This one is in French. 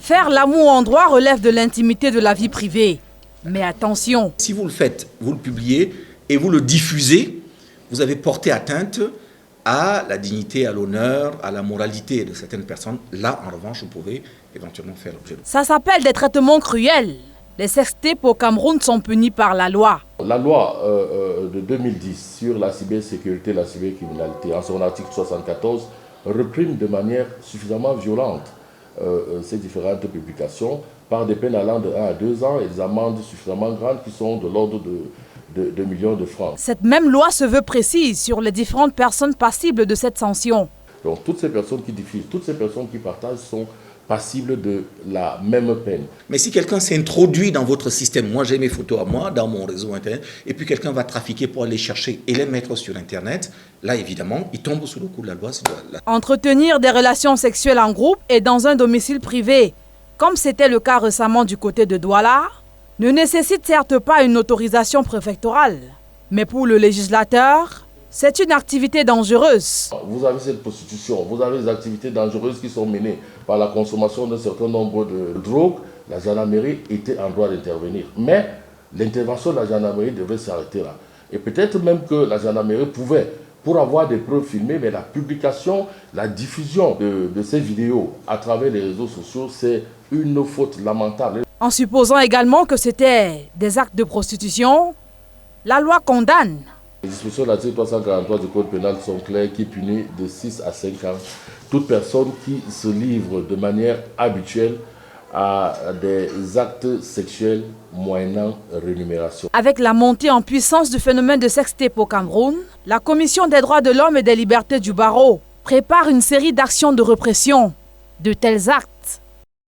Faire l'amour en droit relève de l'intimité de la vie privée. Mais attention. Si vous le faites, vous le publiez et vous le diffusez, vous avez porté atteinte à la dignité, à l'honneur, à la moralité de certaines personnes. Là, en revanche, vous pouvez éventuellement faire l'objet de... Ça s'appelle des traitements cruels. Les sextapes au Cameroun sont punis par la loi. La loi de 2010 sur la cybersécurité et la cybercriminalité, en son article 74, réprime de manière suffisamment violente ces différentes publications par des peines allant de 1 à 2 ans et des amendes suffisamment grandes qui sont de l'ordre de millions de francs. Cette même loi se veut précise sur les différentes personnes passibles de cette sanction. Donc toutes ces personnes qui diffusent, toutes ces personnes qui partagent sont passibles de la même peine. Mais si quelqu'un s'introduit dans votre système, moi j'ai mes photos à moi, dans mon réseau Internet, et puis quelqu'un va trafiquer pour aller chercher et les mettre sur Internet, là évidemment, il tombe sous le coup de la loi. Entretenir des relations sexuelles en groupe et dans un domicile privé, comme c'était le cas récemment du côté de Douala, ne nécessite certes pas une autorisation préfectorale. Mais pour le législateur, c'est une activité dangereuse. Vous avez cette prostitution, vous avez des activités dangereuses qui sont menées par la consommation d'un certain nombre de drogues. La gendarmerie était en droit d'intervenir. Mais l'intervention de la gendarmerie devait s'arrêter là. Et peut-être même que la gendarmerie pouvait, pour avoir des preuves filmées, mais la publication, la diffusion de ces vidéos à travers les réseaux sociaux, c'est une faute lamentable. En supposant également que c'était des actes de prostitution, la loi condamne. Les dispositions de l'article 343 du Code pénal sont claires, qui punit de 6 à 5 ans toute personne qui se livre de manière habituelle à des actes sexuels moyennant rémunération. Avec la montée en puissance du phénomène de sextape au Cameroun, la Commission des droits de l'homme et des libertés du barreau prépare une série d'actions de répression de tels actes.